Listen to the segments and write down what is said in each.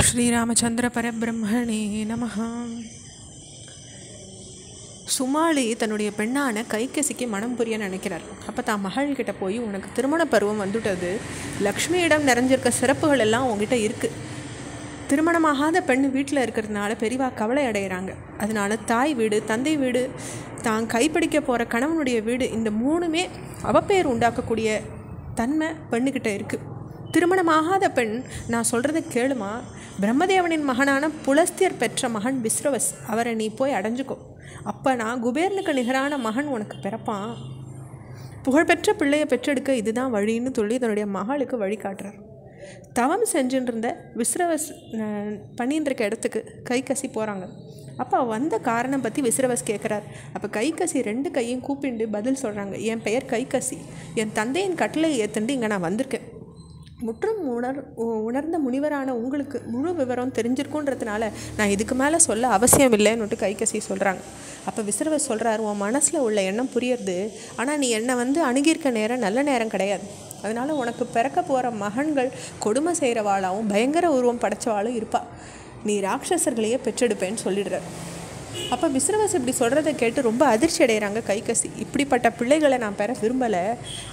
ஸ்ரீராமச்சந்திர பரபிரம்மணே நமஹ. சுமாளி தன்னுடைய பெண்ணான கைகசிக்கு மனம் புரிய நினைக்கிறார். அப்போ தான் மகள்கிட்ட போய், உனக்கு திருமண பருவம் வந்துட்டது, லக்ஷ்மியிடம் நிறைஞ்சிருக்க சிறப்புகள் எல்லாம் உங்ககிட்ட இருக்குது. திருமணமாகாத பெண் வீட்டில் இருக்கிறதுனால பெரிவா கவலை அடைகிறாங்க. அதனால தாய் வீடு, தந்தை வீடு, தான் கைப்பிடிக்க போகிற கணவனுடைய வீடு, இந்த மூணுமே அவப்பெயர் உண்டாக்கக்கூடிய தன்மை பெண்ணுக்கிட்ட இருக்குது. திருமணமாகாத பெண், நான் சொல்கிறத கேளுமா, பிரம்மதேவனின் மகனான புலஸ்தியர் பெற்ற மகன் விஸ்ரவஸ், அவரை நீ போய் அடைஞ்சுக்கோ. அப்போ நான் குபேரனுக்கு நிகரான மகன் உனக்கு பிறப்பான். புகழ்பெற்ற பிள்ளையை பெற்றெடுக்க இதுதான் வழின்னு சொல்லி தன்னுடைய மகளுக்கு வழி காட்டுறார். தவம் செஞ்சுருந்த விஸ்ரவஸ் பண்ணிட்டு இருக்க இடத்துக்கு கைகசி போகிறாங்க. அப்போ வந்த காரணம் பற்றி விஸ்ரவஸ் கேட்குறார். அப்போ கைகசி 2 கையும் கூப்பிண்டு பதில் சொல்கிறாங்க. என் பெயர் கைகசி, என் தந்தையின் கட்டளை ஏற்றுண்டு இங்கே நான் வந்திருக்கேன். முற்றும் உணர்ந்த முனிவரான உங்களுக்கு முழு விவரம் தெரிஞ்சிருக்குன்றதுனால நான் இதுக்கு மேலே சொல்ல அவசியம் இல்லைன்னுட்டு கைகசி சொல்கிறாங்க. அப்போ விஸ்ரவஸ் சொல்கிறார், உன் மனசில் உள்ள எண்ணம் புரியுறது, ஆனால் நீ என்னை அணுகியிருக்க நேரம் நல்ல நேரம் கிடையாது. அதனால் உனக்கு பிறக்க போகிற மகன்கள் கொடுமை செய்கிறவாளாகவும் பயங்கர உருவம் படைச்சவாளும் இருப்பா. நீ ராட்சசர்களையே பெற்றெடுப்பேன்னு சொல்லிடுறார். அப்போ விஸ்ரவஸ் இப்படி சொல்கிறத கேட்டு ரொம்ப அதிர்ச்சி அடைகிறாங்க கைகசி. இப்படிப்பட்ட பிள்ளைகளை நான் பெற விரும்பலை,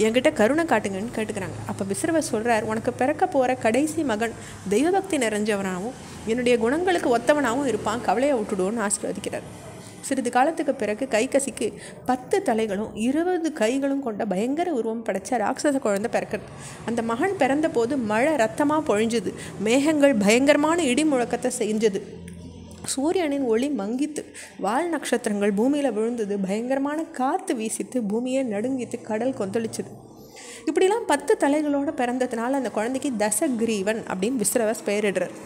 என்கிட்ட கருணை காட்டுங்கன்னு கேட்டுக்கிறாங்க. அப்போ விஸ்ரவஸ் சொல்கிறார், உனக்கு பிறக்க போகிற கடைசி மகன் தெய்வபக்தி நிறைஞ்சவனாகவும் என்னுடைய குணங்களுக்கு ஒத்தவனாகவும் இருப்பான், கவலையை விட்டுடுவோன்னு ஆசீர்வதிக்கிறார். சிறிது காலத்துக்கு பிறகு கைகசிக்கு 10 தலைகளும் 20 கைகளும் கொண்ட பயங்கர உருவம் படைச்ச ராட்சச குழந்தை பிறக்குது. அந்த மகன் பிறந்த போது மழை ரத்தமாக பொழிஞ்சுது, மேகங்கள் பயங்கரமான இடி முழக்கத்தை செஞ்சது, சூரியனின் ஒளி மங்கித்து, வால் நட்சத்திரங்கள் பூமியில் விழுந்தது, பயங்கரமான காற்று வீசித்து, பூமியை நடுங்கித்து, கடல் கொந்தளிச்சுது. இப்படிலாம் 10 தலைகளோடு பிறந்ததுனால அந்த குழந்தைக்கு தசகிரீவன் அப்படின்னு விஸ்ரவஸ் பெயரிடுறார்.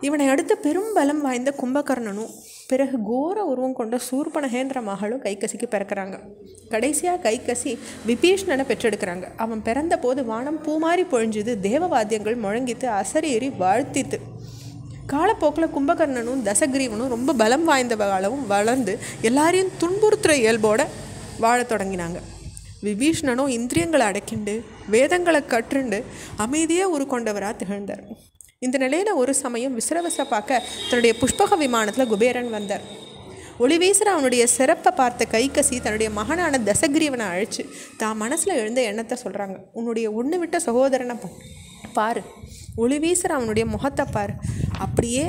இவனை அடுத்து பெரும் பலம் வாய்ந்த கும்பகர்ணனும் பிறகு கோர உருவம் கொண்ட சூர்பனகேன்ற மகளும் கைகசிக்கு பிறக்கிறாங்க. கடைசியாக கைகசி விபீஷ்ணனை பெற்றெடுக்கிறாங்க. அவன் பிறந்த போது வானம் பூமாரி பொழிஞ்சுது, தேவவாத்தியங்கள் முழங்கித்து, அசரேறி வாழ்த்தித்து. காலப்போக்கில் கும்பகர்ணனும் தசகிரீவனும் ரொம்ப பலம் வாய்ந்தவர்களும் வளர்ந்து எல்லாரையும் துன்புறுத்துகிற இயல்போடு வாழ தொடங்கினாங்க. விபீஷ்ணனும் இந்திரியங்களை அடக்கிண்டு வேதங்களை கற்றுண்டு அமைதியாக உருக்கொண்டவராக திகழ்ந்தார். இந்த நிலையில் ஒரு சமயம் விஸ்ரவஸை பார்க்க தன்னுடைய புஷ்பக விமானத்தில் குபேரன் வந்தார். ஒளி வீசுகிற அவனுடைய சிறப்பை பார்த்த கைகசி தன்னுடைய மகனான தசகிரீவனை அழைச்சி தான் மனசில் எழுந்த எண்ணத்தை சொல்கிறாங்க. உன்னுடைய ஒன்று விட்ட சகோதரனை பாரு, ஒளி வீசுகிற அவனுடைய முகத்தை பாரு, அப்படியே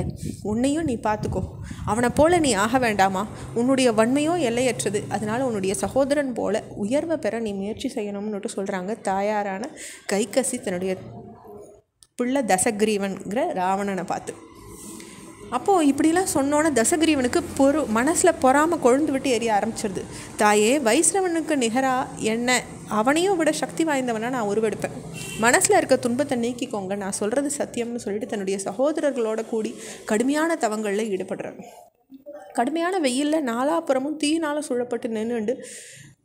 உன்னையும் நீ பார்த்துக்கோ. அவனை போல நீ ஆக வேண்டாமா? உன்னுடைய வன்மையோ எல்லையற்றது, அதனால் உன்னுடைய சகோதரன் போல உயர்வை பெற நீ முயற்சி செய்யணும்னுட்டு சொல்கிறாங்க தாயாரான கைகசி தன்னுடைய பிள்ளை தசகிரீவன்கிற ராவணனை பார்த்து. அப்போது இப்படிலாம் சொன்னோன்னே தசகிரீவனுக்கு மனசில் பொறாமல் கொழுந்து விட்டு எரிய ஆரம்பிச்சிருது. தாயே, வைஷ்ணவனுக்கு நிகராக என்ன அவனையும் விட சக்தி வாய்ந்தவனாக நான் உருவெடுப்பேன், மனசில் இருக்க துன்பத்தை நீக்கிக்கோங்க, நான் சொல்கிறது சத்தியம்னு சொல்லிட்டு தன்னுடைய சகோதரர்களோட கூடி கடுமையான தவங்களில் ஈடுபடுறாங்க. கடுமையான வெயிலில் நாலாப்புறமும் தீயினால் சூழப்பட்டு நின்றுண்டு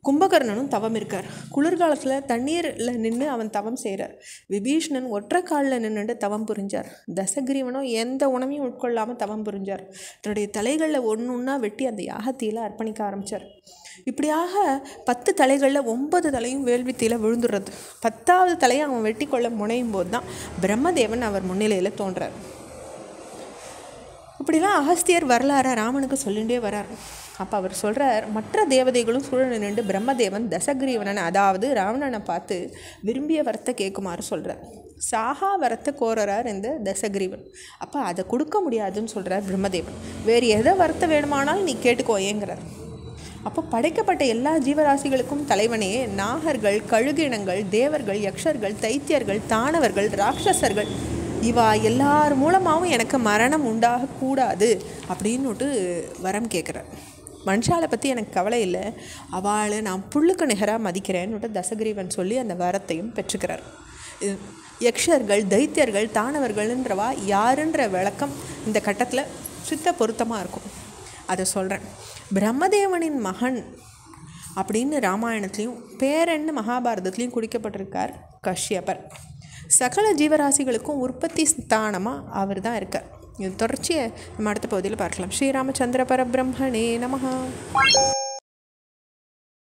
கும்பகர்ணனும் தவம் இருக்கார். குளிர்காலத்தில் தண்ணீரில் நின்று அவன் தவம் செய்கிறார். விபீஷ்ணன் ஒற்றை காலில் நின்றுட்டு தவம் புரிஞ்சார். தசகிரீவனும் எந்த உணவையும் உட்கொள்ளாமல் தவம் புரிஞ்சார். தன்னுடைய தலைகளில் ஒன்றா வெட்டி அந்த யாகத்தீயில் அர்ப்பணிக்க ஆரம்பித்தார். இப்படியாக 10 தலைகளில் 9 தலையும் வேள்வித்தீயில் விழுந்துடுறது. 10வது தலையை அவன் வெட்டி கொள்ள முனையும் போது தான் பிரம்மதேவன் அவர் முன்னிலையில் தோன்றார். இப்படிலாம் அகஸ்தியர் வரலாற ராமனுக்கு சொல்லிகிட்டே வரார். அப்போ அவர் சொல்கிறார், மற்ற தேவதைகளும் சூழ நின்று பிரம்மதேவன் தசகிரீவனன் அதாவது ராவணனை பார்த்து விரும்பிய வரத்தை கேட்குமாறு சொல்கிறார். சாகா வரத்தை கோரறார் இந்த தசகிரீவன். அப்போ அதை கொடுக்க முடியாதுன்னு சொல்கிறார் பிரம்மதேவன். வேறு எதை வரத்தை வேணுமானாலும் நீ கேட்டுக்கோயேங்கிறார். அப்போ படைக்கப்பட்ட எல்லா ஜீவராசிகளுக்கும் தலைவனே, நாகர்கள், கழுகினங்கள், தேவர்கள், யக்ஷர்கள், தைத்தியர்கள், தானவர்கள், ராட்சசர்கள், இவா எல்லார் மூலமாகவும் எனக்கு மரணம் உண்டாகக்கூடாது அப்படின்னுட்டு வரம் கேட்குறார். மனுஷாலை பற்றி எனக்கு கவலை இல்லை, அவளை நான் புல்லுக்கு நிகராக மதிக்கிறேன்னுட்டு தசகிரீவன் சொல்லி அந்த வரத்தையும் பெற்றுக்கிறார். யக்ஷர்கள், தைத்தியர்கள், தானவர்கள்ன்றவா யாருன்ற விளக்கம் இந்த கட்டத்தில் சித்த பொருத்தமாக இருக்கும். அதை சொல்கிறேன். பிரம்மதேவனின் மகன் அப்படின்னு ராமாயணத்துலேயும் பேரன்னு மகாபாரதத்துலேயும் குறிக்கப்பட்டிருக்கார் கஷ்யபர். சகல ஜீவராசிகளுக்கும் உற்பத்தி ஸ்தானமாக அவர் தான் இருக்கார். இது தொடர்ச்சியை நம்ம அடுத்த பகுதியில் பார்க்கலாம். ஸ்ரீராமச்சந்திர பரபிரம்மணே நமஹ.